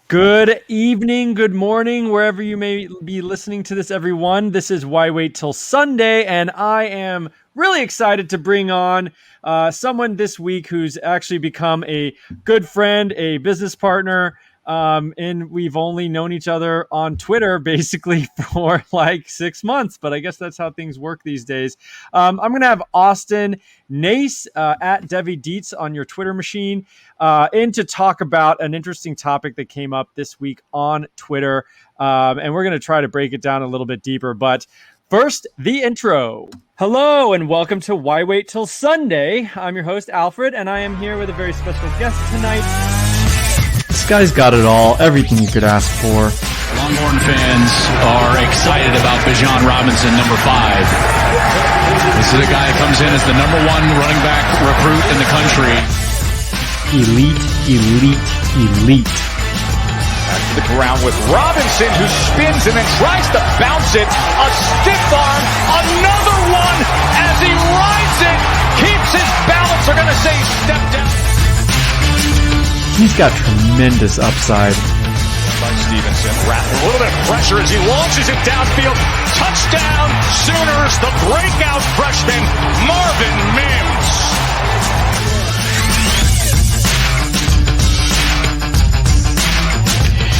Good evening, good morning, wherever you may be listening to this, everyone. This is Why Wait Till Sunday, and I am really excited to bring on someone this week who's actually become a good friend, a business partner, and we've only known each other on Twitter basically for like 6 months, but I guess that's how things work these days. I'm going to have Austin Nace at WWTS on your Twitter machine in to talk about an interesting topic that came up this week on Twitter. And we're going to try to break it down a little bit deeper. But first, the intro. Hello, and welcome to Why Wait Till Sunday. I'm your host, Alfred, and I am here with a very special guest tonight. This guy's got it all, everything you could ask for. Longhorn fans are excited about Bijan Robinson, number 5. This is a guy that comes in as the number 1 running back recruit in the country. Elite. Back to the ground with Robinson, who spins and then tries to bounce it. A stiff arm, another one as he rides it, keeps his balance. They're going to say step down. He's got tremendous upside. By Stevenson, a little bit of pressure as he launches it downfield. Touchdown, Sooners, the breakout freshman, Marvin Mims.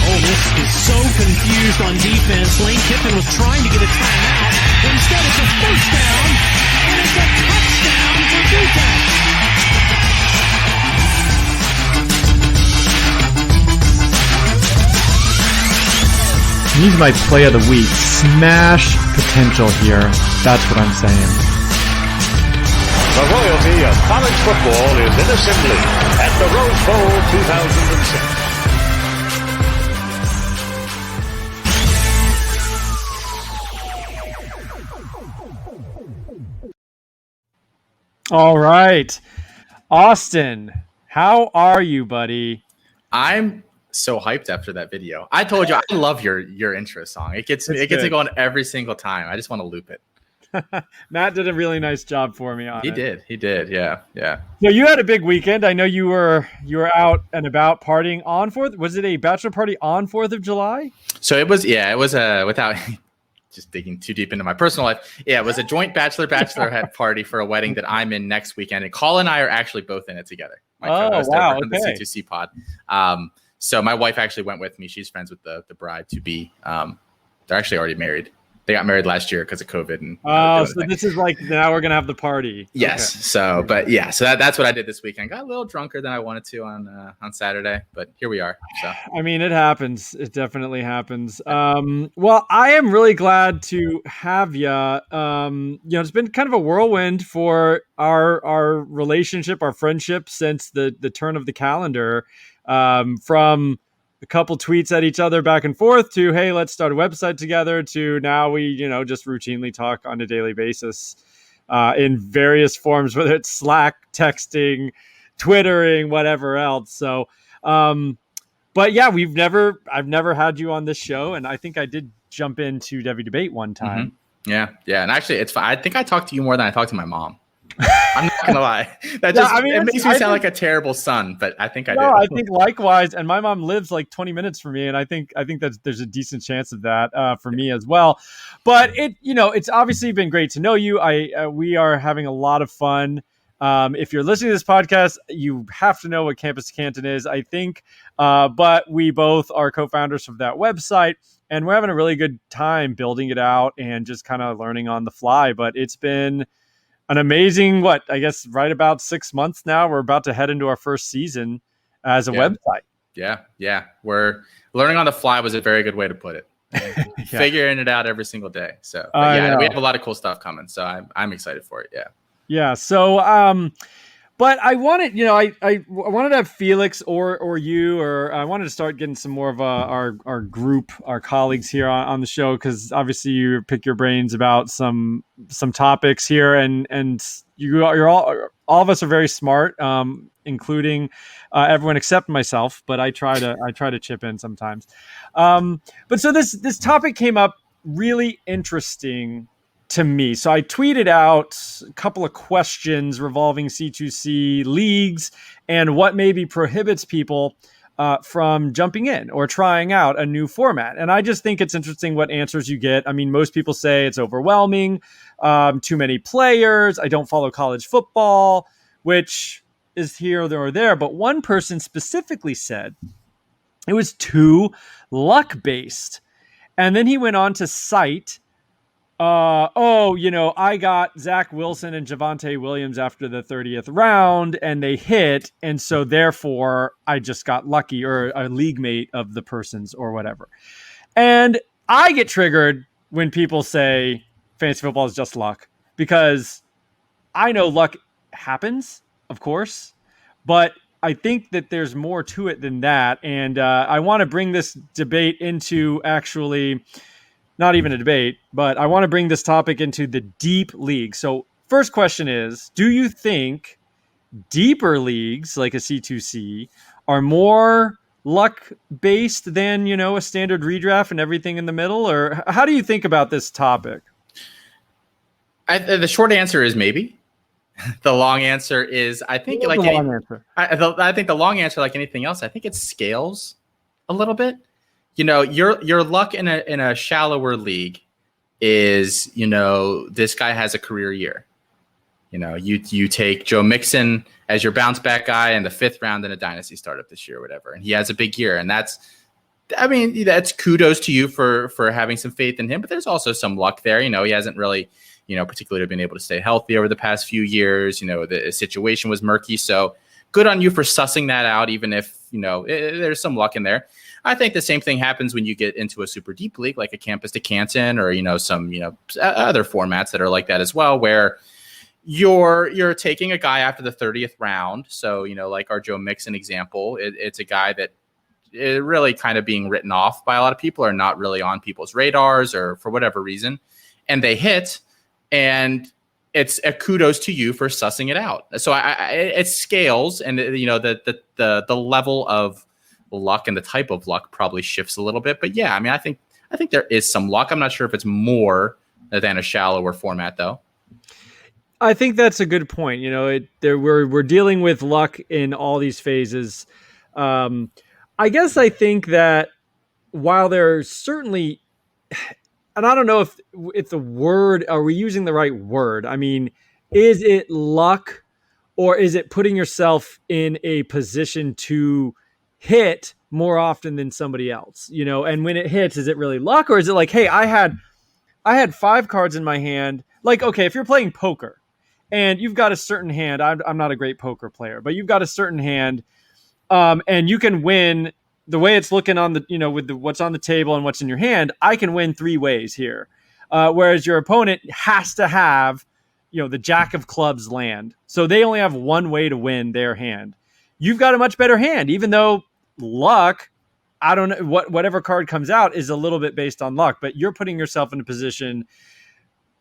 Ole Miss is so confused on defense. Lane Kiffin was trying to get a timeout. Instead, it's a first down, and it's a touchdown for defense. He's my play of the week. Smash potential here. That's what I'm saying. The royalty of college football is in assembly at the Rose Bowl 2006. All right. Austin, how are you, buddy? I'm so hyped after that video. I told you I love your intro song. It gets me going every single time. I just want to loop it. Matt did a really nice job for me on it. He did. Yeah. So you had a big weekend. I know you were out and about partying on 4th. Was it a bachelor party on 4th of July? So it was without just digging too deep into my personal life. Yeah, it was a joint bachelorette party for a wedding that I'm in next weekend. And Colin and I are actually both in it together. My co-host over from the C2C pod. So my wife actually went with me. She's friends with the bride to be. They're actually already married. They got married last year because of COVID. And so this is like now we're gonna have the party. Yes. Okay. So that's what I did this weekend. Got a little drunker than I wanted to on Saturday, but here we are. So I mean, it happens. It definitely happens. Well, I am really glad to have you. It's been kind of a whirlwind for our relationship, our friendship since the turn of the calendar. From a couple tweets at each other back and forth to, hey, let's start a website together, to now we, just routinely talk on a daily basis in various forms, whether it's Slack, texting, Twittering, whatever else. So, but yeah, I've never had you on this show. And I think I did jump into WDebate one time. Mm-hmm. Yeah. And actually it's fine. I think I talked to you more than I talked to my mom. I'm not gonna lie. It makes me sound like a terrible son, but I think I do. No, I think likewise. And my mom lives like 20 minutes from me, and I think that there's a decent chance of that for me as well. But it's obviously been great to know you. We are having a lot of fun. If you're listening to this podcast, you have to know what Campus Canton is, I think. But we both are co-founders of that website, and we're having a really good time building it out and just kind of learning on the fly. But it's been an amazing, I guess right about 6 months now. We're about to head into our first season as a website. Yeah. We're learning on the fly was a very good way to put it. Figuring it out every single day. So we have a lot of cool stuff coming. So I'm excited for it. Yeah. Yeah. So, but I wanted, I wanted to have Felix or you, or I wanted to start getting some more of our group, our colleagues here on the show, because obviously you pick your brains about some topics here, and you're all of us are very smart, including everyone except myself. But I try to chip in sometimes. But so this topic came up really interesting to me. So I tweeted out a couple of questions revolving C2C leagues and what maybe prohibits people from jumping in or trying out a new format. And I just think it's interesting what answers you get. I mean, most people say it's overwhelming, too many players. I don't follow college football, which is here or there. But one person specifically said it was too luck based. And then he went on to cite, I got Zach Wilson and Javonte Williams after the 30th round and they hit. And so therefore I just got lucky, or a league mate of the person's or whatever. And I get triggered when people say fantasy football is just luck, because I know luck happens, of course, but I think that there's more to it than that. And I want to bring this debate into actually not even a debate, but I want to bring this topic into the deep league. So first question is, do you think deeper leagues like a C2C are more luck based than, a standard redraft and everything in the middle? Or how do you think about this topic? The short answer is maybe. The long answer is, I think I think the long answer, like anything else, I think it scales a little bit. Your luck in a shallower league is, this guy has a career year. You take Joe Mixon as your bounce back guy in the 5th round in a dynasty startup this year or whatever, and he has a big year, and that's kudos to you for having some faith in him. But there's also some luck there. He hasn't really, particularly been able to stay healthy over the past few years. The situation was murky, so good on you for sussing that out, even if there's some luck in there. I think the same thing happens when you get into a super deep league like a Campus to Canton or some other formats that are like that as well, where you're taking a guy after the 30th round. So like our Joe Mixon example, it's a guy that is really kind of being written off by a lot of people, or not really on people's radars, or for whatever reason, and they hit, and it's a kudos to you for sussing it out. So it scales, and the level of luck and the type of luck probably shifts a little bit. But yeah, I think there is some luck. I'm not sure if it's more than a shallower format though. I think that's a good point. We're dealing with luck in all these phases. I guess I think that while there's certainly, and I don't know if the word, are we using the right word? I mean, is it luck, or is it putting yourself in a position to hit more often than somebody else? And when it hits, is it really luck, or is it like, hey, I had 5 cards in my hand. Like, okay, if you're playing poker and you've got a certain hand, I'm not a great poker player, but you've got a certain hand, and you can win the way it's looking on the, with what's on the table and what's in your hand. I can win 3 ways here. Whereas your opponent has to have, the Jack of Clubs land. So they only have one way to win their hand. You've got a much better hand, even though luck, I don't know, whatever card comes out is a little bit based on luck, but you're putting yourself in a position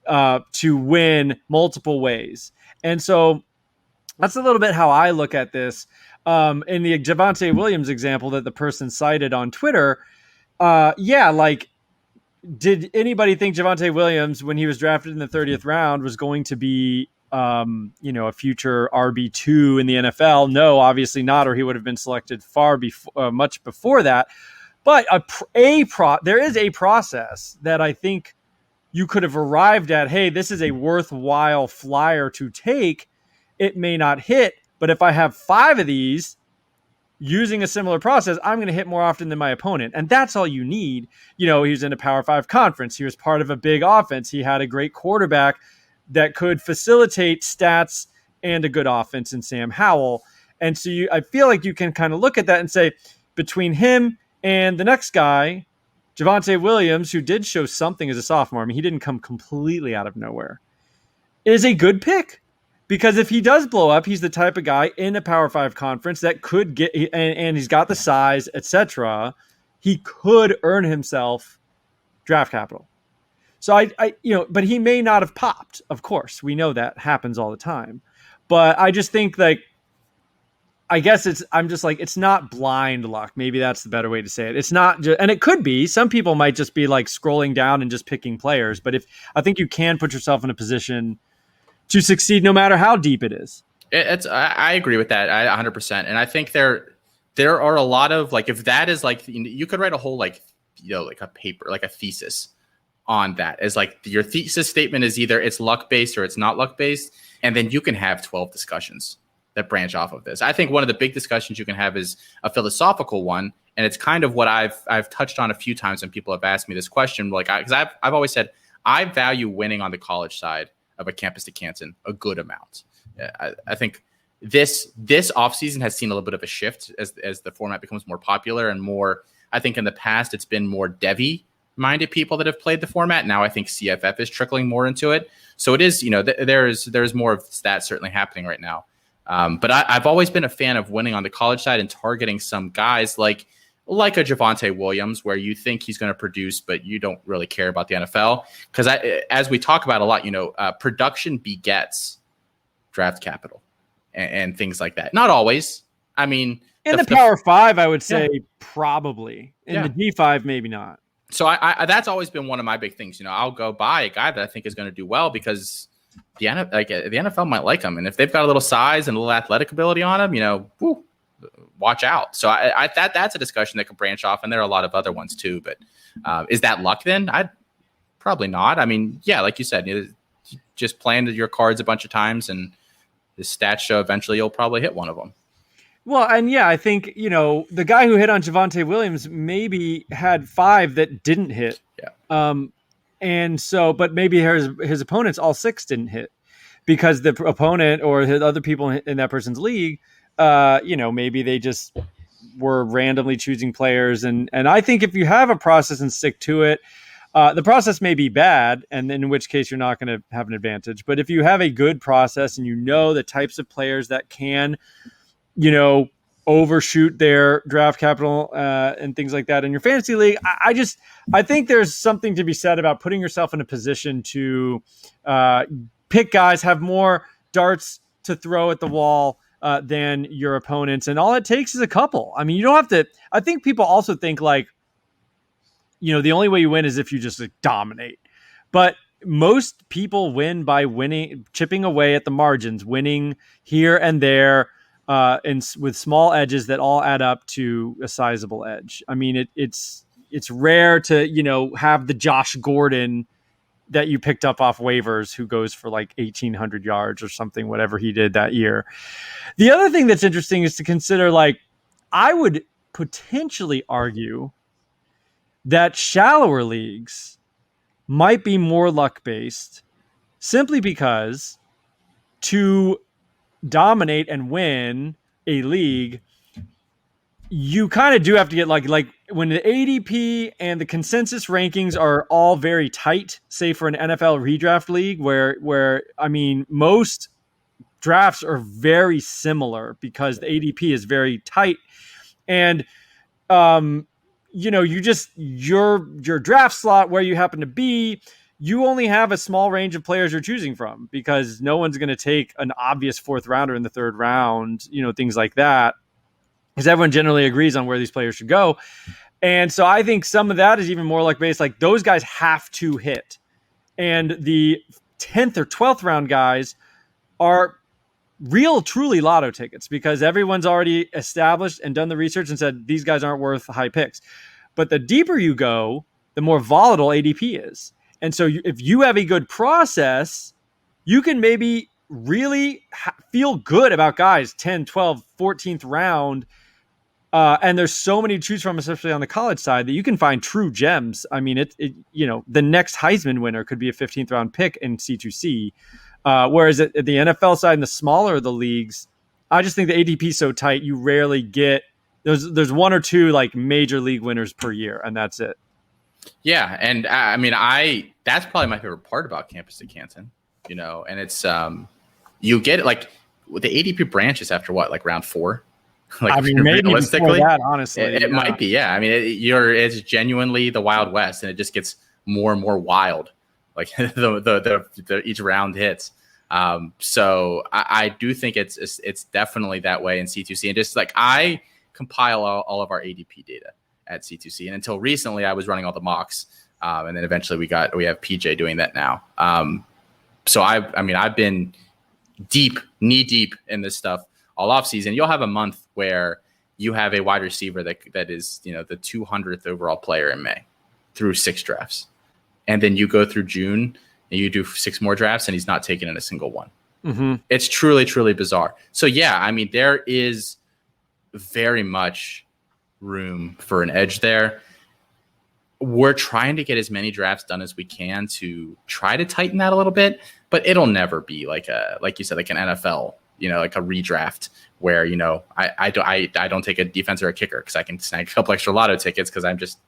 to win multiple ways. And so that's a little bit how I look at this. In the Javonte Williams example that the person cited on Twitter, did anybody think Javonte Williams, when he was drafted in the 30th round, was going to be a future RB2 in the NFL? No, obviously not, or he would have been selected much before that. But there is a process that I think you could have arrived at. Hey, this is a worthwhile flyer to take. It may not hit, but if I have 5 of these using a similar process, I'm going to hit more often than my opponent. And that's all you need. He was in a Power 5 conference. He was part of a big offense. He had a great quarterback that could facilitate stats and a good offense in Sam Howell. And so I feel like you can kind of look at that and say, between him and the next guy, Javonte Williams, who did show something as a sophomore, I mean, he didn't come completely out of nowhere, is a good pick. Because if he does blow up, he's the type of guy in a Power 5 conference that could get, and he's got the size, etc. He could earn himself draft capital. So but he may not have popped. Of course, we know that happens all the time. But I just think it's not blind luck. Maybe that's the better way to say it. It's not, and it could be. Some people might just be like scrolling down and just picking players. But I think you can put yourself in a position to succeed no matter how deep it is. I agree with that. 100%. And I think there are a lot of like, if that is like, you could write a whole like, like a paper, like a thesis on that, as like your thesis statement is either it's luck based or it's not luck based. And then you can have 12 discussions that branch off of this. I think one of the big discussions you can have is a philosophical one. And it's kind of what I've touched on a few times when people have asked me this question, like, because I've always said, I value winning on the college side of a campus to Canton a good amount. I think this offseason has seen a little bit of a shift as the format becomes more popular and more. I think in the past it's been more Devy-minded people that have played the format. Now I think CFF is trickling more into it. So it is, there's more of that certainly happening right now. But I've always been a fan of winning on the college side and targeting some guys like a Javonte Williams, where you think he's going to produce, but you don't really care about the NFL. Because as we talk about a lot, production begets draft capital and things like that. Not always. I mean, in the Power Five, I would say probably. In the G5, maybe not. So I that's always been one of my big things. I'll go buy a guy that I think is going to do well because the NFL might like him, and if they've got a little size and a little athletic ability on him, watch out. So that's a discussion that could branch off, and there are a lot of other ones too. But is that luck then? I'd probably not. I mean, yeah, like you said, just playing your cards a bunch of times, and the stats show eventually you'll probably hit one of them. Well, and yeah, I think, the guy who hit on Javonte Williams maybe had 5 that didn't hit. Yeah. And so, but maybe his opponents, all 6 didn't hit because the opponent or his other people in that person's league, maybe they just were randomly choosing players. And I think if you have a process and stick to it, the process may be bad, and in which case you're not going to have an advantage. But if you have a good process and the types of players that can, overshoot their draft capital and things like that in your fantasy league, I think there's something to be said about putting yourself in a position to pick guys, have more darts to throw at the wall than your opponents. And all it takes is a couple. I mean, you don't have to. I think people also think like, the only way you win is if you just dominate. But most people win by chipping away at the margins, winning here and there, and with small edges that all add up to a sizable edge. I mean, it's rare to, have the Josh Gordon that you picked up off waivers who goes for like 1,800 yards or something, whatever he did that year. The other thing that's interesting is to consider, like, I would potentially argue that shallower leagues might be more luck-based simply because to dominate and win a league, you kind of do have to get like when the ADP and the consensus rankings are all very tight, say for an NFL redraft league where I mean, most drafts are very similar because the ADP is very tight. And, your draft slot where you happen to be, you only have a small range of players you're choosing from because no one's going to take an obvious 4th rounder in the 3rd round, things like that, because everyone generally agrees on where these players should go. And so I think some of that is even more like based, like those guys have to hit. And the 10th or 12th round guys are truly lotto tickets because everyone's already established and done the research and said, these guys aren't worth high picks. But the deeper you go, the more volatile ADP is. And so if you have a good process, you can maybe really feel good about guys 10, 12, 14th round. And there's so many to choose from, especially on the college side, that you can find true gems. I mean, the next Heisman winner could be a 15th round pick in C2C. Whereas at the NFL side and the smaller of the leagues, I just think the ADP is so tight, you rarely get there's 1 or 2 like major league winners per year, and that's it. Yeah, and I mean, that's probably my favorite part about Campus to Canton, and it's you get it like the ADP branches after what, like round 4. Like, I mean, maybe realistically, that, honestly, it might be. Yeah, I mean, it's genuinely the Wild West, and it just gets more and more wild. Like the each round hits. So I do think it's definitely that way in C2C, and just like I compile all of our ADP data at C2C, and until recently I was running all the mocks, and then eventually we have PJ doing that now. So I've been knee deep in this stuff all off season. You'll have a month where you have a wide receiver that is, the 200th overall player in May through 6 drafts. And then you go through June and you do 6 more drafts and he's not taken in a single one. Mm-hmm. It's truly, truly bizarre. So yeah, I mean, there is very much room for an edge there. We're trying to get as many drafts done as we can to try to tighten that a little bit, but it'll never be like you said, like an NFL, like a redraft where, I don't take a defense or a kicker because I can snag a couple extra lotto tickets because I'm just,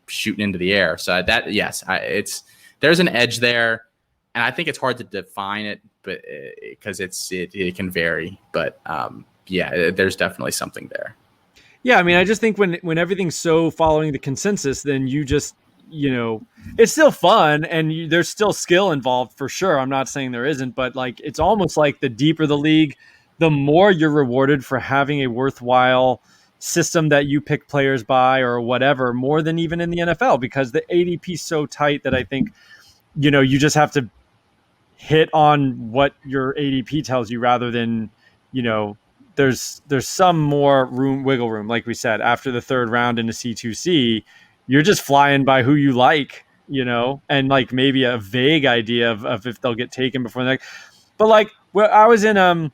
shooting into the air. So that, yes, there's an edge there, and I think it's hard to define it, but because it can vary, but there's definitely something there. Yeah, I mean, I just think when everything's so following the consensus, then you just, it's still fun and there's still skill involved for sure. I'm not saying there isn't, but like it's almost like the deeper the league, the more you're rewarded for having a worthwhile system that you pick players by or whatever, more than even in the NFL, because the ADP is so tight that I think, you just have to hit on what your ADP tells you rather than, there's some more wiggle room. Like we said, after the 3rd round in a C2C, you're just flying by who you like, and like maybe a vague idea of if they'll get taken before the next. But like I was in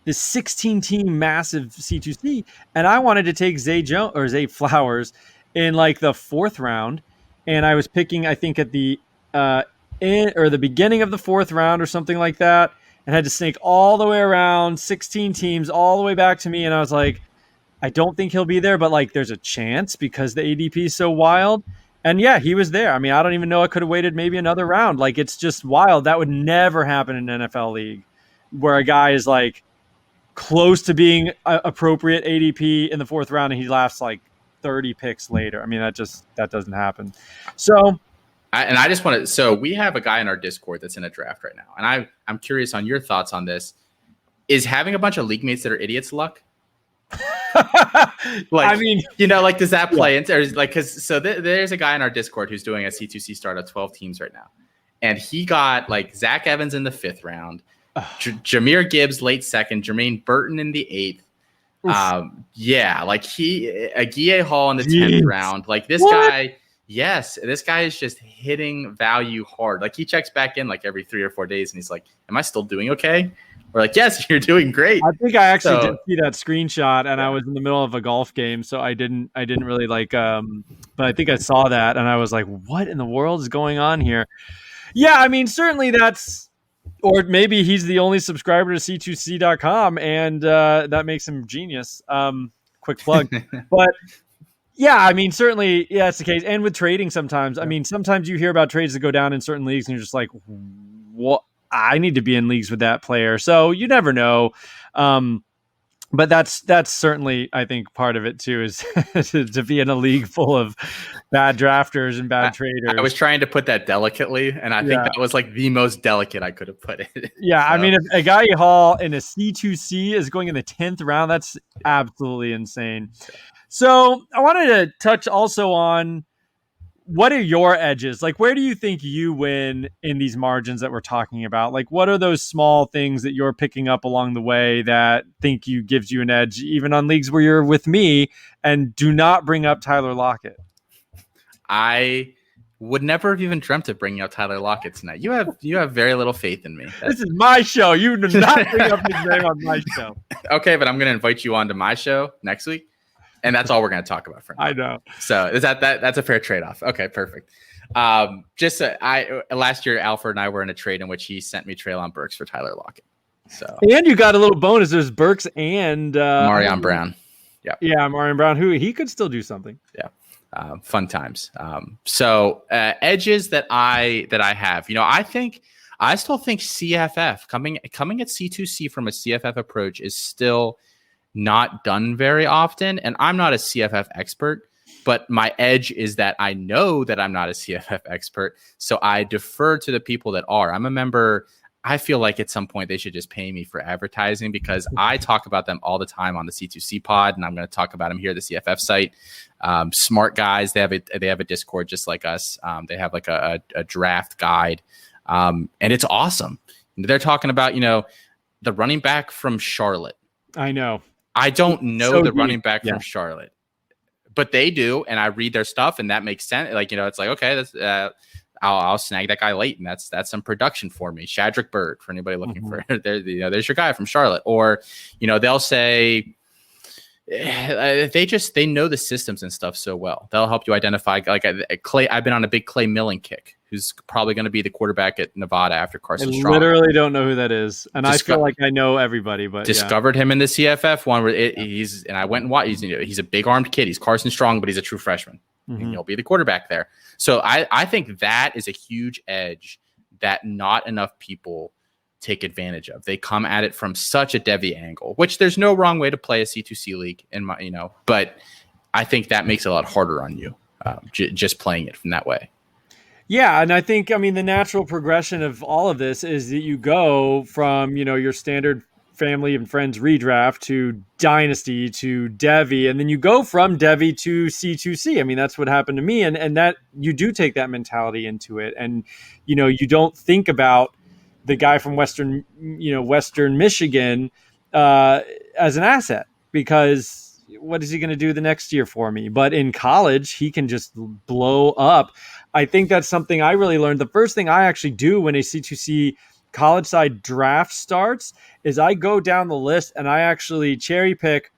this 16-team massive C2C, and I wanted to take Zay Flowers in like the 4th round, and I was picking, I think at the the beginning of the 4th round or something like that, and had to snake all the way around 16 teams all the way back to me. And I was like, I don't think he'll be there, but like there's a chance because the ADP is so wild. And yeah, he was there. I mean, I don't even know. I could have waited maybe another round. Like it's just wild. That would never happen in an NFL league where a guy is like close to being appropriate ADP in the 4th round and he lasts like 30 picks later. I mean, that doesn't happen. So I just want to. So we have a guy in our Discord that's in a draft right now, and I'm curious on your thoughts on this. Is having a bunch of league mates that are idiots luck? Like, I mean, like does that play into? Or like, because there's a guy in our Discord who's doing a C2C start of 12 teams right now, and he got like Zach Evans in the 5th round, Jahmyr Gibbs late 2nd, Jermaine Burton in the 8th. Like Aguiye Hall in the 10th round. Like this guy. Yes, this guy is just hitting value hard. Like he checks back in like every 3 or 4 days, and he's like, "Am I still doing okay?" We're like, "Yes, you're doing great." I think I actually did see that screenshot, and I was in the middle of a golf game, so I didn't really like. But I think I saw that, and I was like, "What in the world is going on here?" Yeah, I mean, certainly that's, or maybe he's the only subscriber to C2C.com, and that makes him genius. Quick plug, but. Yeah, I mean, certainly, yeah, that's the case. And with trading sometimes, I mean, sometimes you hear about trades that go down in certain leagues and you're just like, what? I need to be in leagues with that player. So you never know. But that's certainly, I think, part of it too, is to be in a league full of bad drafters and bad traders. I was trying to put that delicately, and I think that was like the most delicate I could have put it. Yeah, so. I mean, if Aguiye Hall in a C2C is going in the 10th round, that's absolutely insane. So I wanted to touch also on what are your edges? Like, where do you think you win in these margins that we're talking about? Like, what are those small things that you're picking up along the way that think gives you an edge, even on leagues where you're with me? And do not bring up Tyler Lockett. I would never have even dreamt of bringing up Tyler Lockett tonight. You have very little faith in me. This is my show. You do not bring up his name on my show. Okay, but I'm going to invite you on to my show next week. And that's all we're going to talk about for now. I know. So is that's a fair trade-off. Okay, perfect. Last year, Alfred and I were in a trade in which he sent me Treylon Burks for Tyler Lockett. So and you got a little bonus. There's Burks and Marion Brown. Yeah, Marion Brown, who he could still do something. Yeah, fun times. So edges that I have, I still think CFF coming at C2C from a CFF approach is still not done very often. And I'm not a CFF expert, but my edge is that I know that I'm not a CFF expert. So I defer to the people that are. I'm a member. I feel like at some point they should just pay me for advertising because I talk about them all the time on the C2C pod, and I'm going to talk about them here at the CFF site. Smart guys. They have a Discord just like us. They have like a draft guide, and it's awesome. They're talking about, the running back from Charlotte. I know. I don't know so the deep. running back from Charlotte, but they do, and I read their stuff, and that makes sense. Like, it's like, okay, that's I'll snag that guy late, and that's some production for me. Shadrick Bird, for anybody looking for there's your guy from Charlotte. Or they'll say they know the systems and stuff so well. They'll help you identify, like Clay. I've been on a big Clay Millen kick, who's probably going to be the quarterback at Nevada after Carson Strong. I literally don't know who that is, and I feel like I know everybody. But discovered him in the CFF one where he's, and I went and watched. He's a big armed kid. He's Carson Strong, but he's a true freshman. And he'll be the quarterback there. So I think that is a huge edge that not enough people take advantage of. They come at it from such a Devy angle, which there's no wrong way to play a C2C league but I think that makes it a lot harder on you just playing it from that way. Yeah, and I think, the natural progression of all of this is that you go from, your standard family and friends redraft to dynasty to Devy, and then you go from Devy to C2C. That's what happened to me, and that you do take that mentality into it, and you don't think about the guy from Western Michigan as an asset, because what is he going to do the next year for me? But in college, he can just blow up. I think that's something I really learned. The first thing I actually do when a C2C college side draft starts is I go down the list and I actually cherry pick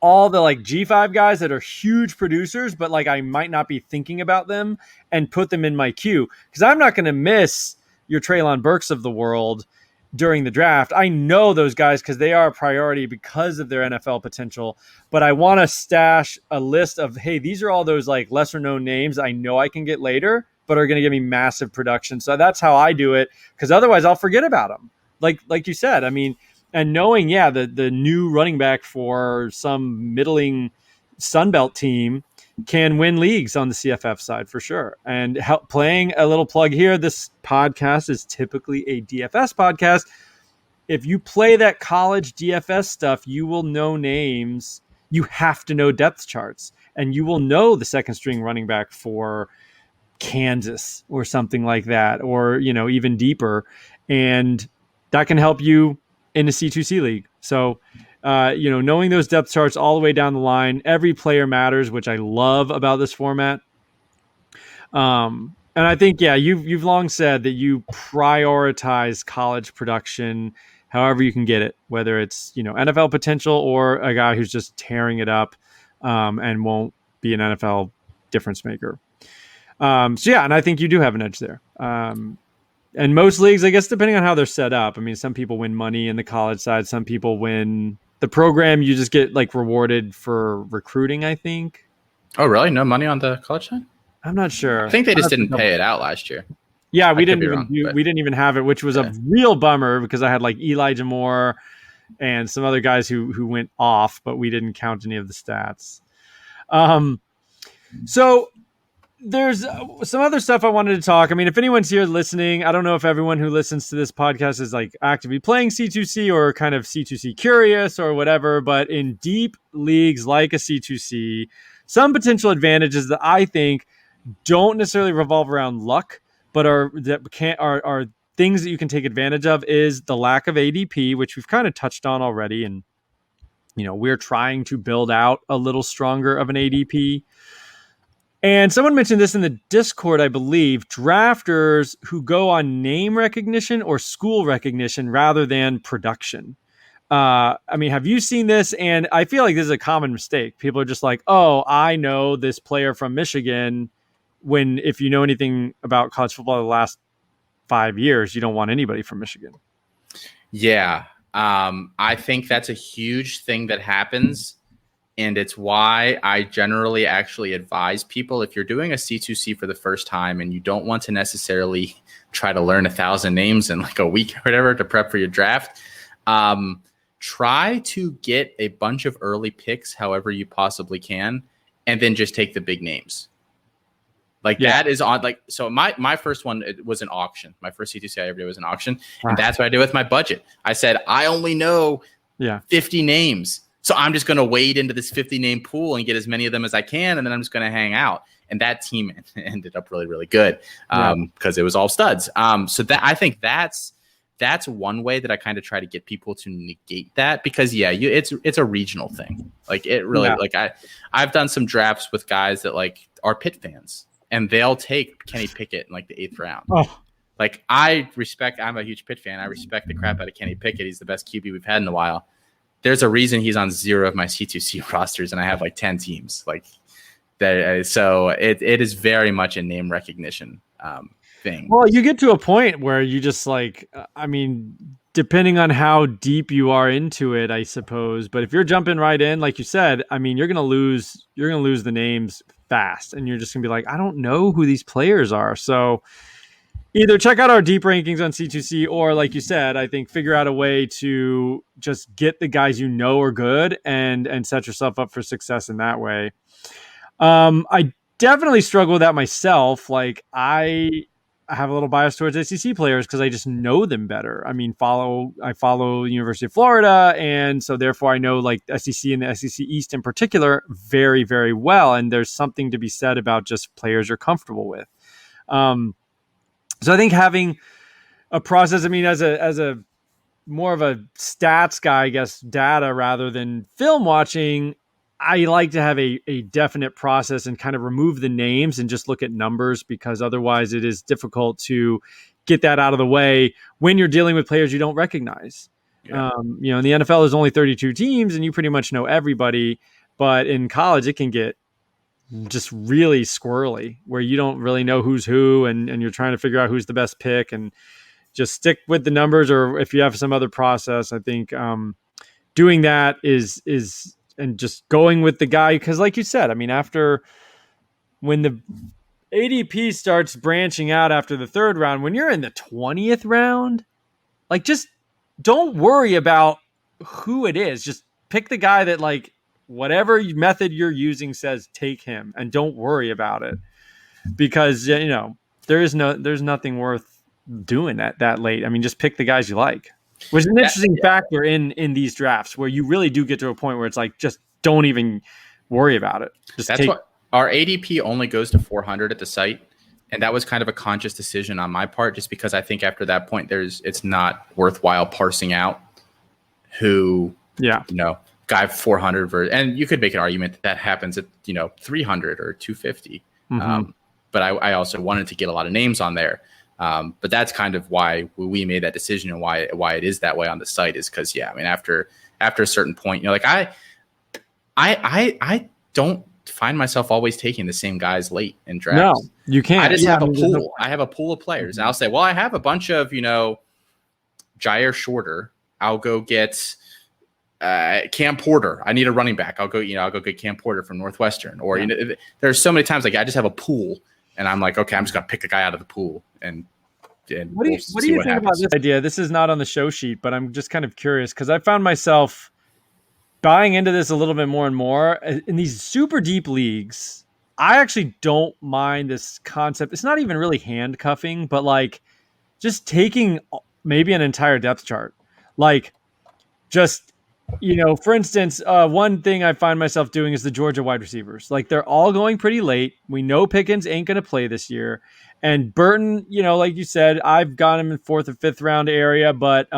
all the G5 guys that are huge producers, but I might not be thinking about them, and put them in my queue, because I'm not going to miss your Treylon Burks of the world during the draft. I know those guys because they are a priority because of their NFL potential, but I want to stash a list of, hey, these are all those lesser known names I know I can get later, but are going to give me massive production. So that's how I do it, because otherwise I'll forget about them. Like you said, and knowing, the new running back for some middling Sunbelt team can win leagues on the CFF side for sure. And playing a little plug here, this podcast is typically a DFS podcast. If you play that college DFS stuff, you will know names. You have to know depth charts, and you will know the second string running back for Kansas or something like that, or even deeper, and that can help you in a C2C league. So knowing those depth charts all the way down the line, every player matters, which I love about this format. And I think you've long said that you prioritize college production however you can get it, whether it's NFL potential or a guy who's just tearing it up and won't be an NFL difference maker. And I think you do have an edge there. And most leagues, I guess, depending on how they're set up. Some people win money in the college side. Some people win the program. You just get rewarded for recruiting, I think. Oh, really? No money on the college side? I'm not sure. I think they just didn't pay it out last year. Yeah, we didn't even have it, which was a real bummer, because I had Elijah Moore and some other guys who went off, but we didn't count any of the stats. So there's some other stuff I wanted to talk. If anyone's here listening, I don't know if everyone who listens to this podcast is actively playing C2C or kind of C2C curious or whatever, but in deep leagues like a C2C, some potential advantages that I think don't necessarily revolve around luck, but are things that you can take advantage of, is the lack of ADP, which we've kind of touched on already. And, we're trying to build out a little stronger of an ADP. And someone mentioned this in the Discord, I believe, drafters who go on name recognition or school recognition rather than production. Have you seen this? And I feel like this is a common mistake. People are just like, oh, I know this player from Michigan, when if you know anything about college football the last 5 years, you don't want anybody from Michigan. Yeah. I think that's a huge thing that happens. And it's why I generally actually advise people, if you're doing a C2C for the first time and you don't want to necessarily try to learn 1,000 names in a week or whatever to prep for your draft, try to get a bunch of early picks however you possibly can, and then just take the big names. That is on so my first one, it was an auction. My first C2C I ever did was an auction. And that's what I did with my budget. I said, I only know 50 names. So I'm just going to wade into this 50 name pool and get as many of them as I can. And then I'm just going to hang out. And that team ended up really, really good because it was all studs. So that I think that's that's one way that I kind of try to get people to negate that, because it's a regional thing. Like it really, like I've done some drafts with guys that like are Pitt fans, and they'll take Kenny Pickett in like the 8th round. Oh. Like I'm a huge Pitt fan. I respect the crap out of Kenny Pickett. He's the best QB we've had in a while. There's a reason he's on 0 of my C2C rosters, and I have like 10 teams like that. So it is very much a name recognition thing. Well, you get to a point where you just like, I mean, depending on how deep you are into it, I suppose. But if you're jumping right in, like you said, I mean, you're gonna lose the names fast, and you're just gonna be like, I don't know who these players are. So either check out our deep rankings on C2C, or like you said, I think figure out a way to just get the guys you know are good and set yourself up for success in that way. I definitely struggle with that myself. Like I have a little bias towards SEC players because I just know them better. I mean, I follow University of Florida, and so therefore I know like SEC and the SEC East in particular very, very well. And there's something to be said about just players you're comfortable with. So I think having a process, I mean, as a more of a stats guy, I guess, data rather than film watching, I like to have a definite process and kind of remove the names and just look at numbers, because otherwise it is difficult to get that out of the way when you're dealing with players you don't recognize. Yeah. In the NFL, there's only 32 teams and you pretty much know everybody, but in college it can get just really squirrely where you don't really know who's who, and you're trying to figure out who's the best pick, and just stick with the numbers. Or if you have some other process, I think doing that is and just going with the guy. Because like you said, I mean, when the ADP starts branching out after the 3rd round, when you're in the 20th round, like just don't worry about who it is. Just pick the guy that like whatever method you're using says take him, and don't worry about it, because there's nothing worth doing that late. I mean, just pick the guys you like, which is an interesting factor in these drafts where you really do get to a point where it's like, just don't even worry about it. That's what our ADP only goes to 400 at the site. And that was kind of a conscious decision on my part, just because I think after that point, it's not worthwhile parsing out who, guy 400 and you could make an argument that happens at 300 or 250. Mm-hmm. But I also wanted to get a lot of names on there. But that's kind of why we made that decision, and why it is that way on the site, is because I mean, after a certain point, like I don't find myself always taking the same guys late in drafts. No, you can't. I just have a pool. I have a pool of players, mm-hmm. and I'll say, well, I have a bunch of Jair Shorter. I'll go get Cam Porter. I need a running back. I'll go get Cam Porter from Northwestern. Or there's so many times like I just have a pool, and I'm like, okay, I'm just gonna pick a guy out of the pool. And what do you think about this idea? This is not on the show sheet, but I'm just kind of curious because I found myself buying into this a little bit more and more in these super deep leagues. I actually don't mind this concept. It's not even really handcuffing, but like just taking maybe an entire depth chart, like just. For instance, one thing I find myself doing is the Georgia wide receivers. Like they're all going pretty late. We know Pickens ain't going to play this year. And Burton, like you said, I've got him in 4th or 5th round area. But,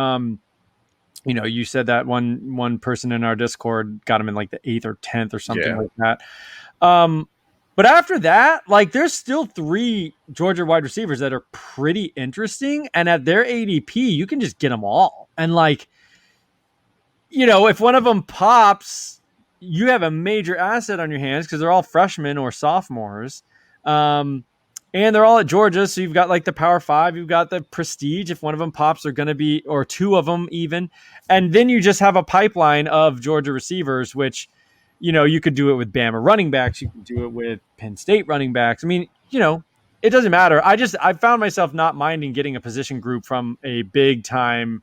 you said that one person in our Discord got him in like the 8th or 10th or something like that. But after that, like there's still 3 Georgia wide receivers that are pretty interesting. And at their ADP, you can just get them all. And like, if one of them pops, you have a major asset on your hands because they're all freshmen or sophomores. And they're all at Georgia. So you've got like the Power 5, you've got the prestige. If one of them pops, they're going to be, or 2 of them even. And then you just have a pipeline of Georgia receivers, which, you could do it with Bama running backs. You could do it with Penn State running backs. I mean, it doesn't matter. I found myself not minding getting a position group from a big time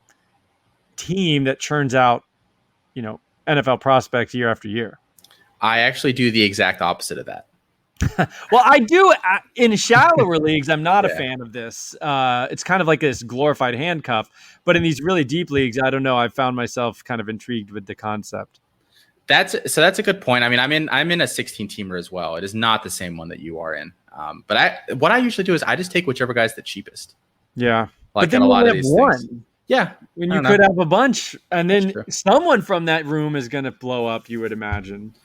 team that churns out, NFL prospects year after year. I actually do the exact opposite of that. Well, I do in shallower leagues. I'm not a fan of this. It's kind of like this glorified handcuff, but in these really deep leagues, I don't know. I've found myself kind of intrigued with the concept. That's a good point. I mean, I'm in a 16 teamer as well. It is not the same one that you are in. But what I usually do is I just take whichever guy's the cheapest. Yeah. Like but then in a lot of these one. things. Yeah. When you could have a bunch, and then someone from that room is going to blow up, you would imagine.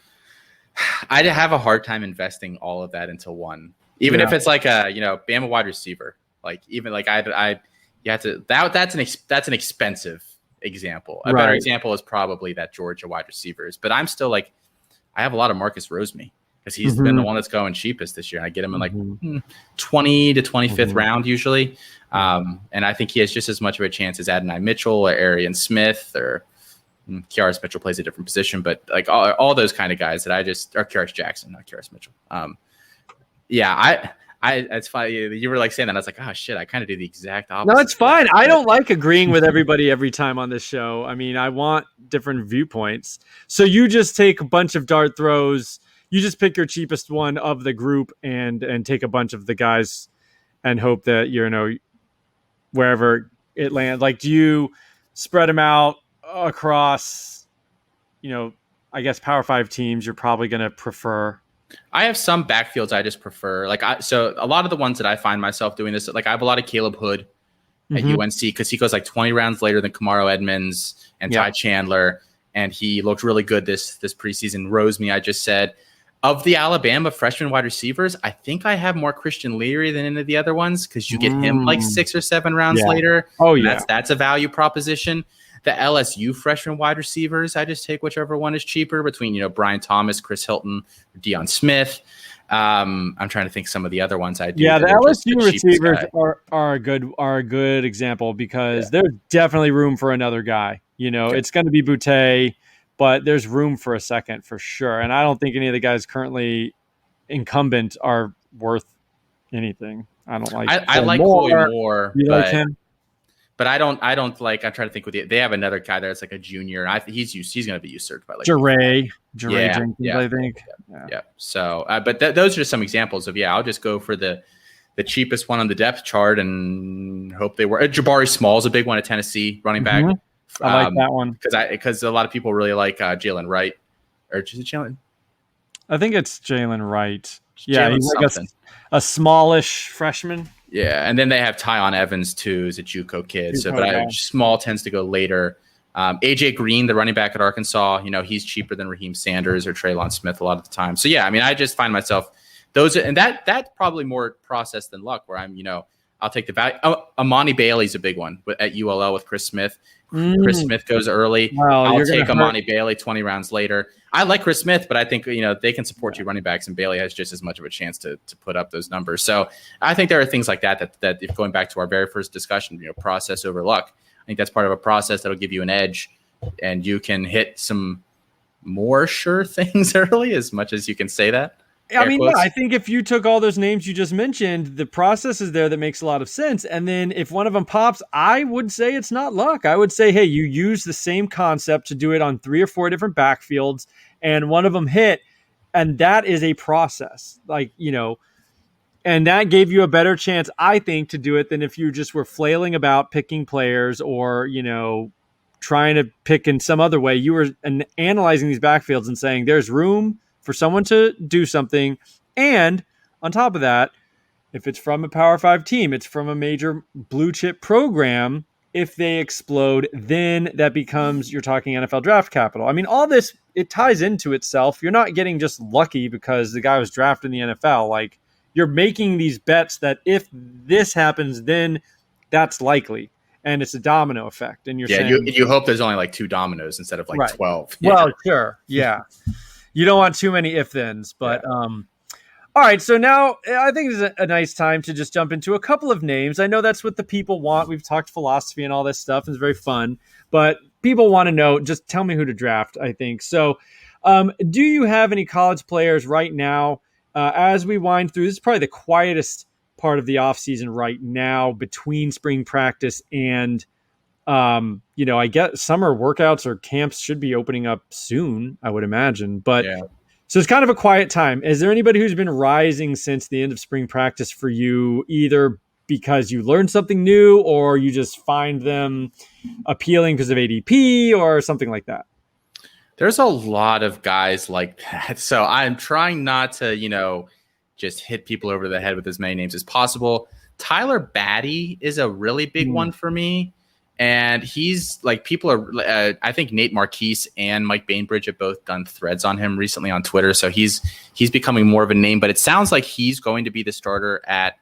I'd have a hard time investing all of that into one, even if it's like a, Bama wide receiver. Like even like you have to, that's an expensive example. A better example is probably that Georgia wide receivers, but I'm still like, I have a lot of Marcus Roseme because he's been the one that's going cheapest this year. I get him in like 20 to 25th round usually. And I think he has just as much of a chance as Adonai Mitchell or Arian Smith or Kyaris Mitchell plays a different position, but like all those kind of guys that or Kyaris Jackson, not Kyaris Mitchell. It's funny. You were like saying that. I was like, oh shit, I kind of do the exact opposite. No, it's fine. I don't like agreeing with everybody every time on this show. I mean, I want different viewpoints. So you just take a bunch of dart throws. You just pick your cheapest one of the group and take a bunch of the guys and hope that, wherever it lands. Like, do you spread them out across, I guess Power 5 teams you're probably going to prefer? I have some backfields I just prefer. So a lot of the ones that I find myself doing this, like I have a lot of Caleb Hood at UNC because he goes like 20 rounds later than Kamaro Edmonds and Ty Chandler, and he looked really good this preseason. Roseme, I just said. Of the Alabama freshman wide receivers, I think I have more Christian Leary than any of the other ones because you get him like 6 or 7 rounds later. Oh yeah, that's a value proposition. The LSU freshman wide receivers, I just take whichever one is cheaper between, Brian Thomas, Chris Hilton, Deion Smith. I'm trying to think some of the other ones I do. Yeah, the LSU receivers are a good example because there's definitely room for another guy. It's going to be Boutte, but there's room for a second for sure. And I don't think any of the guys currently incumbent are worth anything. I don't like. I like Coy Moore. You like him? But I don't like. I'm trying to think with they have another guy there. It's like a junior, and he's going to be usurped by like Jeray Jenkins. I think. Yeah. So, but those are just some examples of I'll just go for the cheapest one on the depth chart and hope they were. Jabari Small's a big one at Tennessee, running back. I like that one because a lot of people really like Jalen Wright, or is it Jalen? I think it's Jalen Wright. Yeah, he's like a smallish freshman. Yeah, and then they have Tyon Evans too, who's a JUCO kid. Small tends to go later. AJ Green, the running back at Arkansas, he's cheaper than Raheem Sanders or Traylon Smith a lot of the time. So yeah, I mean, I just find myself that's probably more process than luck. Where I'm, I'll take the value. Amani Bailey's a big one at ULL with Chris Smith. Chris Smith goes early. I'll take Amani Bailey 20 rounds later. I like Chris Smith, but I think they can support you running backs, and Bailey has just as much of a chance to put up those numbers. So I think there are things like that if going back to our very first discussion, process over luck. I think that's part of a process that'll give you an edge, and you can hit some more sure things early, as much as you can say that. I mean, I think if you took all those names you just mentioned, the process is there that makes a lot of sense. And then if one of them pops, I would say it's not luck. I would say, hey, you use the same concept to do it on 3 or 4 different backfields, and one of them hit, and that is a process. And that gave you a better chance, I think, to do it than if you just were flailing about picking players or, trying to pick in some other way. You were analyzing these backfields and saying there's room for someone to do something. And on top of that, if it's from a Power 5 team, it's from a major blue chip program. If they explode, then that becomes, you're talking NFL draft capital. I mean, all this, it ties into itself. You're not getting just lucky because the guy was drafted in the NFL. Like, you're making these bets that if this happens, then that's likely. And it's a domino effect. And you're saying, you hope there's only like 2 dominoes instead of like 12. Well, sure. Yeah. You don't want too many if-thens, but all right. So now I think it's a nice time to just jump into a couple of names. I know that's what the people want. We've talked philosophy and all this stuff, and it's very fun, but people want to know, just tell me who to draft, I think. So do you have any college players right now as we wind through? This is probably the quietest part of the offseason right now between spring practice and I guess summer workouts or camps should be opening up soon, I would imagine. But so it's kind of a quiet time. Is there anybody who's been rising since the end of spring practice for you, either because you learned something new or you just find them appealing because of ADP or something like that? There's a lot of guys like that. So I'm trying not to, just hit people over the head with as many names as possible. Tyler Batty is a really big one for me. And he's like, people are, I think Nate Marquise and Mike Bainbridge have both done threads on him recently on Twitter. So he's becoming more of a name, but it sounds like he's going to be the starter at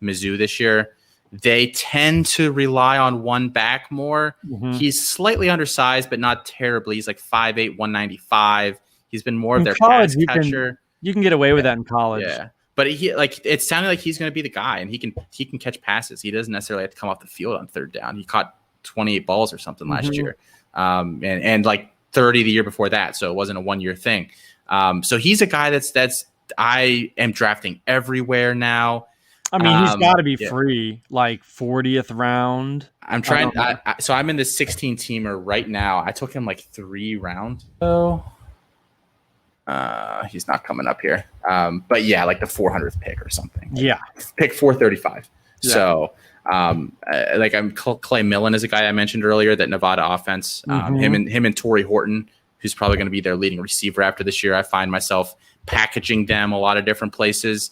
Mizzou this year. They tend to rely on one back more. Mm-hmm. He's slightly undersized, but not terribly. He's like 5'8", 195. He's been more of their pass catcher. You can get away with that in college. Yeah. But it sounded like he's going to be the guy, and he can catch passes. He doesn't necessarily have to come off the field on third down. He caught 28 balls or something last year, and like 30 the year before that. So it wasn't a 1 year thing. So he's a guy that's I am drafting everywhere now. I mean, he's got to be free, like 40th round. I'm trying. So I'm in the 16 teamer right now. I took him like 3 rounds. So he's not coming up here. But yeah, like the 400th pick or something. Yeah, pick 435. Yeah. So like I'm Clay Millen is a guy I mentioned earlier, that Nevada offense. Him and Torrey Horton, who's probably going to be their leading receiver after this year. I find myself packaging them a lot of different places.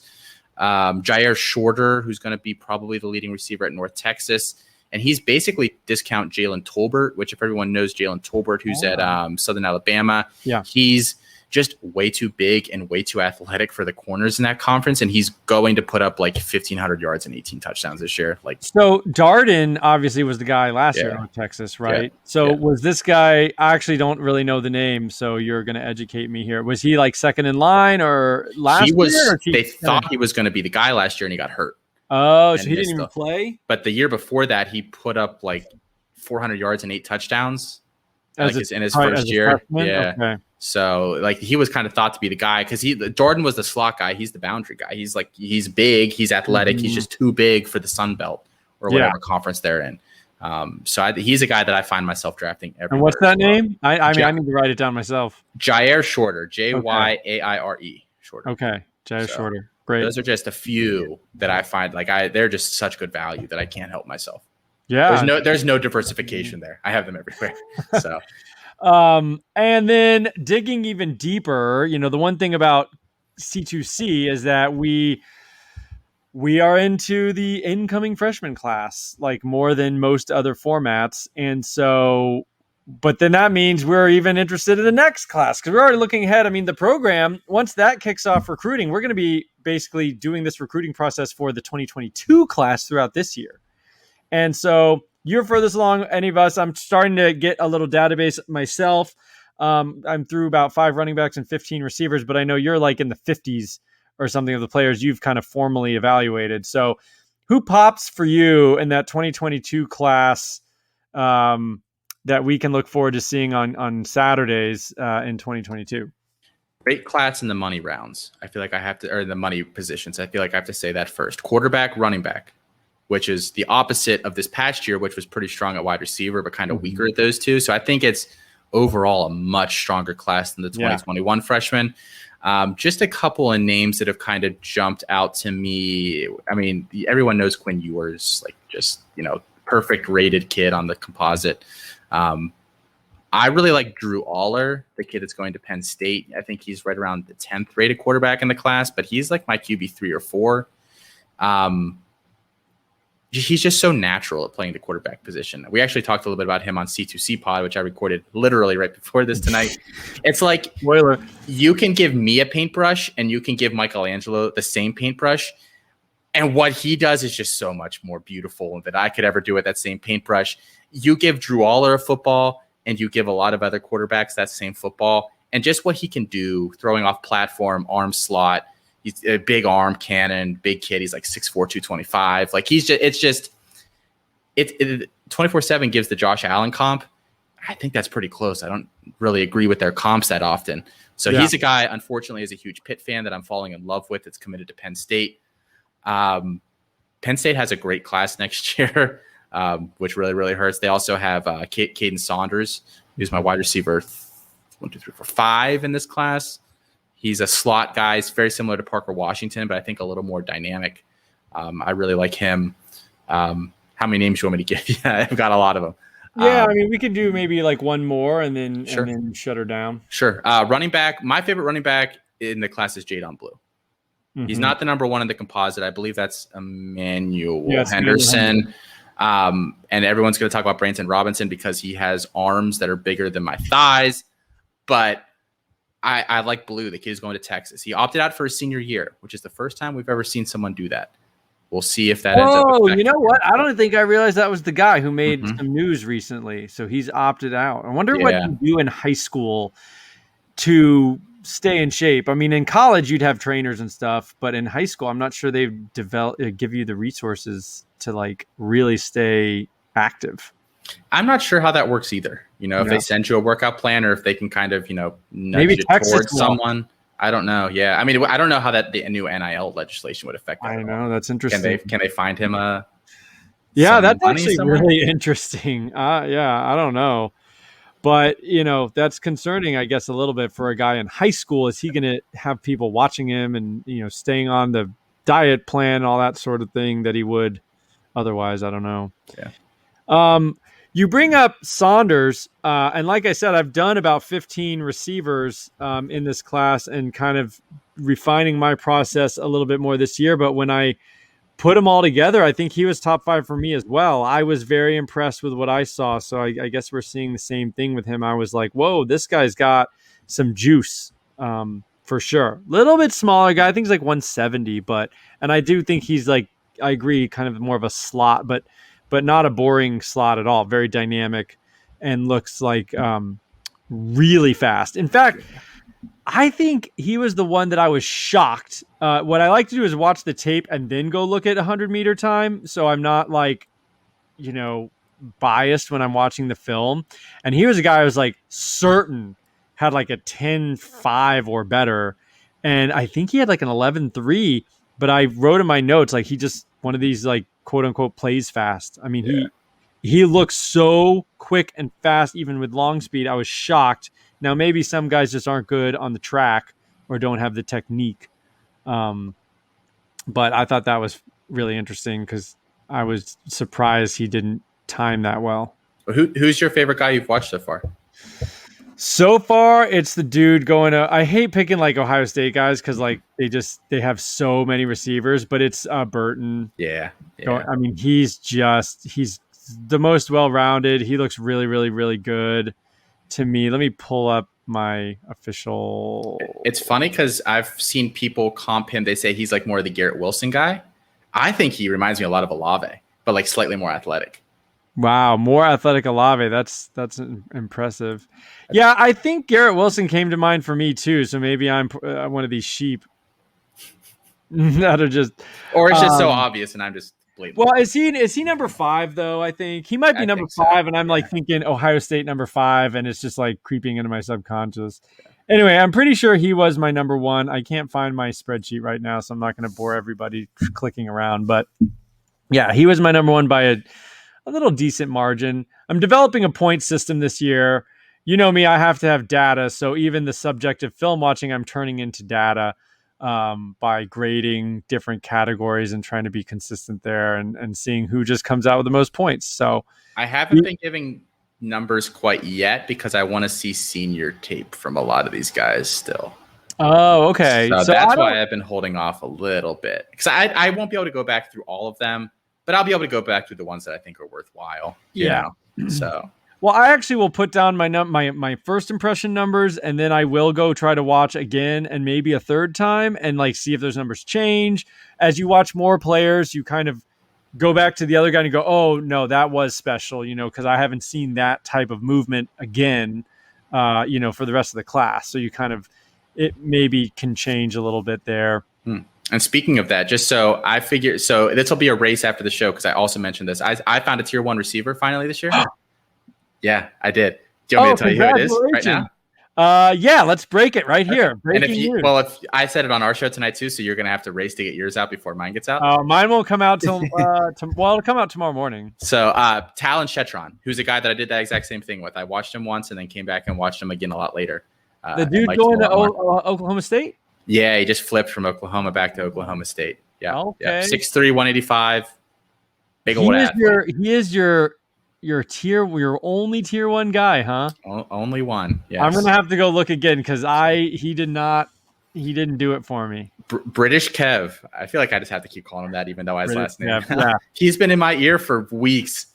Jair Shorter, who's going to be probably the leading receiver at North Texas. And he's basically discount Jalen Tolbert, which if everyone knows Jalen Tolbert, who's at Southern Alabama, he's just way too big and way too athletic for the corners in that conference. And he's going to put up like 1,500 yards and 18 touchdowns this year. So Darden obviously was the guy last year in Texas, right? Yeah. So was this guy, I actually don't really know the name, so you're going to educate me here. Was he like second in line or last year? They thought he was going to be the guy last year and he got hurt. Oh, so he didn't even play? But the year before that, he put up like 400 yards and 8 touchdowns in his first year. Yeah. Okay. So like he was kind of thought to be the guy because Jordan was the slot guy. He's the boundary guy. He's big. He's athletic. He's just too big for the Sun Belt or whatever conference they're in. So he's a guy that I find myself drafting everywhere. And what's that name? I mean, I need to write it down myself. Jair Shorter, Jaire Shorter. Okay, Jair Shorter. Great. Those are just a few that I find they're just such good value that I can't help myself. Yeah. There's no diversification there. I have them everywhere. So. And then digging even deeper, the one thing about C2C is that we are into the incoming freshman class, like more than most other formats. And so, but then that means we're even interested in the next class because we're already looking ahead. I mean, the program, once that kicks off recruiting, we're going to be basically doing this recruiting process for the 2022 class throughout this year. And so you're furthest along, any of us. I'm starting to get a little database myself. I'm through about 5 running backs and 15 receivers, but I know you're like in the 50s or something of the players you've kind of formally evaluated. So who pops for you in that 2022 class that we can look forward to seeing on Saturdays in 2022? Great class in the money rounds. I feel like I have to, or the money positions. I feel like I have to say that first. Quarterback, running back, which is the opposite of this past year, which was pretty strong at wide receiver, but kind of weaker at those two. So I think it's overall a much stronger class than the 2021 freshmen. Just a couple of names that have kind of jumped out to me. I mean, everyone knows Quinn Ewers, like just, perfect rated kid on the composite. I really like Drew Aller, the kid that's going to Penn State. I think he's right around the 10th rated quarterback in the class, but he's like my QB 3 or 4. He's just so natural at playing the quarterback position. We actually talked a little bit about him on C2C pod, which I recorded literally right before this tonight. It's like, spoiler, you can give me a paintbrush and you can give Michelangelo the same paintbrush. And what he does is just so much more beautiful than I could ever do with that same paintbrush. You give Drew Aller a football and you give a lot of other quarterbacks that same football, and just what he can do throwing off platform, arm slot. He's a big arm cannon, big kid. He's like 6'4", 225. Like it's 24/7 gives the Josh Allen comp. I think that's pretty close. I don't really agree with their comps that often. So he's a guy, unfortunately, is a huge Pitt fan that I'm falling in love with. That's committed to Penn State. Penn State has a great class next year, which really, really hurts. They also have Caden Saunders, who's my wide receiver 1, 2, 3, 4, 5 in this class. He's a slot guy. He's very similar to Parker Washington, but I think a little more dynamic. I really like him. How many names do you want me to give you? I've got a lot of them. Yeah, I mean, we could do maybe like one more and then shut her down. Sure. Running back. My favorite running back in the class is Jadon Blue. He's not the number 1 in the composite. I believe that's Emmanuel Henderson. And everyone's going to talk about Branson Robinson because he has arms that are bigger than my thighs. But I like Blue. The kid is going to Texas. He opted out for his senior year, which is the first time we've ever seen someone do that. We'll see if that ends up. Oh, you know what? I don't think I realized that was the guy who made some news recently. So he's opted out. I wonder what you do in high school to stay in shape. I mean, in college you'd have trainers and stuff, but in high school, I'm not sure they give you the resources to like really stay active. I'm not sure how that works either. If they send you a workout plan or if they can kind of, nudge maybe you towards someone. I don't know. Yeah. I mean, I don't know how the new NIL legislation would affect that. I know. That's interesting. Can they find him that's actually really interesting. I don't know. But, that's concerning, I guess, a little bit for a guy in high school. Is he going to have people watching him and, staying on the diet plan, all that sort of thing that he would otherwise? I don't know. Yeah. You bring up Saunders, and like I said, I've done about 15 receivers in this class and kind of refining my process a little bit more this year. But when I put them all together, I think he was top 5 for me as well. I was very impressed with what I saw. So I guess we're seeing the same thing with him. I was like, whoa, this guy's got some juice for sure. Little bit smaller guy. I think he's like 170, and I do think he's like, I agree, kind of more of a slot, but not a boring slot at all. Very dynamic and looks like really fast. In fact, I think he was the one that I was shocked. What I like to do is watch the tape and then go look at 100-meter time. So I'm not like, biased when I'm watching the film. And he was a guy I was like certain had like a 10.5 or better. And I think he had like an 11.3, but I wrote in my notes, like he just one of these like quote unquote plays fast. I mean, he looks so quick and fast, even with long speed. I was shocked. Now, maybe some guys just aren't good on the track or don't have the technique. But I thought that was really interesting because I was surprised he didn't time that well. Who's your favorite guy you've watched so far? So far, it's the dude going to. I hate picking like Ohio State guys because like they have so many receivers, but it's Burton. Yeah. I mean, he's the most well-rounded. He looks really, really, really good to me. Let me pull up my official. It's funny because I've seen people comp him. They say he's like more of the Garrett Wilson guy. I think he reminds me a lot of Olave, but like slightly more athletic. Wow, more athletic Olave. That's impressive. Yeah, I think Garrett Wilson came to mind for me too. So maybe I'm one of these sheep that are just, or it's just so obvious, and I'm just blatant. Well, is he number 5 though? I think he might be number 5, and I'm like thinking Ohio State number 5, and it's just like creeping into my subconscious. Anyway, I'm pretty sure he was my number 1. I can't find my spreadsheet right now, so I'm not going to bore everybody clicking around. But yeah, he was my number 1 by a little decent margin. I'm developing a point system this year. You know me, I have to have data. So even the subjective film watching, I'm turning into data by grading different categories and trying to be consistent there and seeing who just comes out with the most points. So I haven't been giving numbers quite yet because I want to see senior tape from a lot of these guys still. Oh, okay. So that's why I've been holding off a little bit because I won't be able to go back through all of them. But I'll be able to go back to the ones that I think are worthwhile. Yeah. So, well, I actually will put down my first impression numbers, and then I will go try to watch again and maybe a third time and like see if those numbers change. As you watch more players, you kind of go back to the other guy and go, "Oh no, that was special," because I haven't seen that type of movement again, for the rest of the class. So you kind of it maybe can change a little bit there. And speaking of that, just so I figure, so this will be a race after the show because I also mentioned this. I found a tier 1 receiver finally this year. Yeah, I did. Do you want me to tell you who it is right now? Yeah, let's break it right here. And if I said it on our show tonight too, so you're gonna have to race to get yours out before mine gets out. Mine won't come out till it'll come out tomorrow morning. So Talon Shetron, who's a guy that I did that exact same thing with. I watched him once and then came back and watched him again a lot later. The dude going to Oklahoma State? Yeah, he just flipped from Oklahoma back to Oklahoma State. Yeah. Okay. Yeah. 6'3", 185. Big old ass. He is your only tier 1 guy, huh? Only one. Yes. I'm gonna have to go look again because he did not he didn't do it for me. British Kev. I feel like I just have to keep calling him that, even though his last name. Yeah. He's been in my ear for weeks.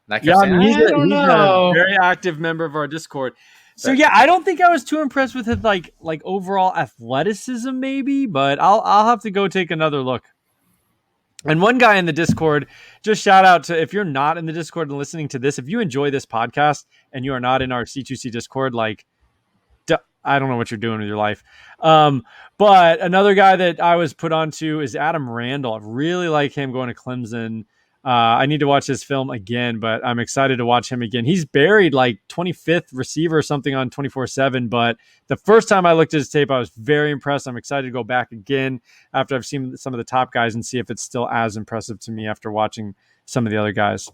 I mean, he's a very active member of our Discord. So yeah, I don't think I was too impressed with his like overall athleticism, maybe, but I'll have to go take another look. And one guy in the Discord, just shout out to, if you're not in the Discord and listening to this, if you enjoy this podcast and you are not in our C2C Discord, like, I don't know what you're doing with your life. But another guy that I was put onto is Adam Randall. I really like him going to Clemson. I need to watch his film again, but I'm excited to watch him again. He's buried like 25th receiver or something on 24/7, but the first time I looked at his tape, I was very impressed. I'm excited to go back again after I've seen some of the top guys and see if it's still as impressive to me after watching some of the other guys.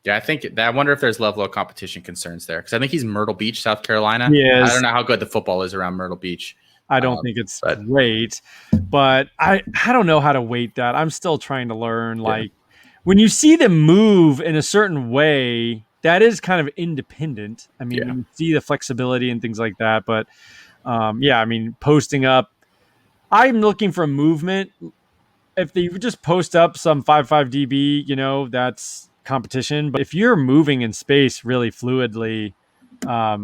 Yeah, I wonder if there's level of competition concerns there, because I think he's Myrtle Beach, South Carolina. Yes. I don't know how good the football is around Myrtle Beach. I don't think it's great, but I don't know how to weight that. I'm still trying to learn. Like, when you see them move in a certain way, that is kind of independent. I mean, you see the flexibility and things like that. But I mean, posting up, I'm looking for movement. If they just post up some 5.5 DB, that's competition. But if you're moving in space really fluidly, I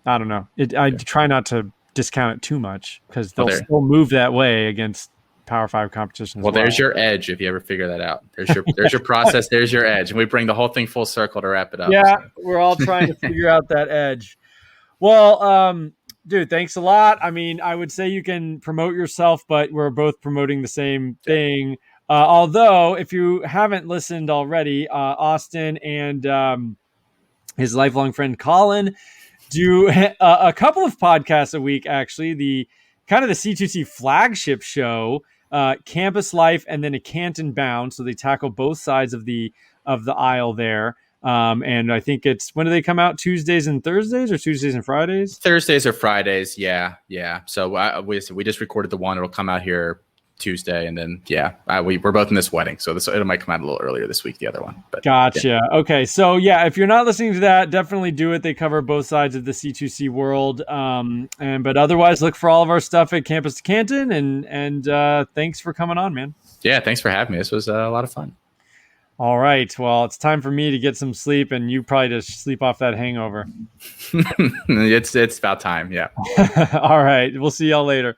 don't know. I try not to discount it too much, because they'll still move that way against Power 5 competition. Well, there's your edge. If you ever figure that out, there's your process. There's your edge, and we bring the whole thing full circle to wrap it up. Yeah, we're all trying to figure out that edge. Well, dude, thanks a lot. I mean, I would say you can promote yourself, but we're both promoting the same thing. Although, if you haven't listened already, Austin and his lifelong friend Colin do a couple of podcasts a week. Actually, the kind of the C2C flagship show. Campus Life, and then a Canton Bound. So they tackle both sides of the aisle there. And I think when do they come out? Tuesdays and Thursdays, or Tuesdays and Fridays? Thursdays or Fridays. Yeah. So we just recorded the one. It'll come out here Tuesday, and then we're both in this wedding, so it might come out a little earlier this week, the other one. But gotcha. Yeah. Okay, so if you're not listening to that, definitely do it. They cover both sides of the C2C world. But otherwise, look for all of our stuff at Campus to Canton, and thanks for coming on, man. Yeah, thanks for having me. This was a lot of fun. All right, well, it's time for me to get some sleep, and you probably just sleep off that hangover. It's about time. Yeah. All right, we'll see y'all later.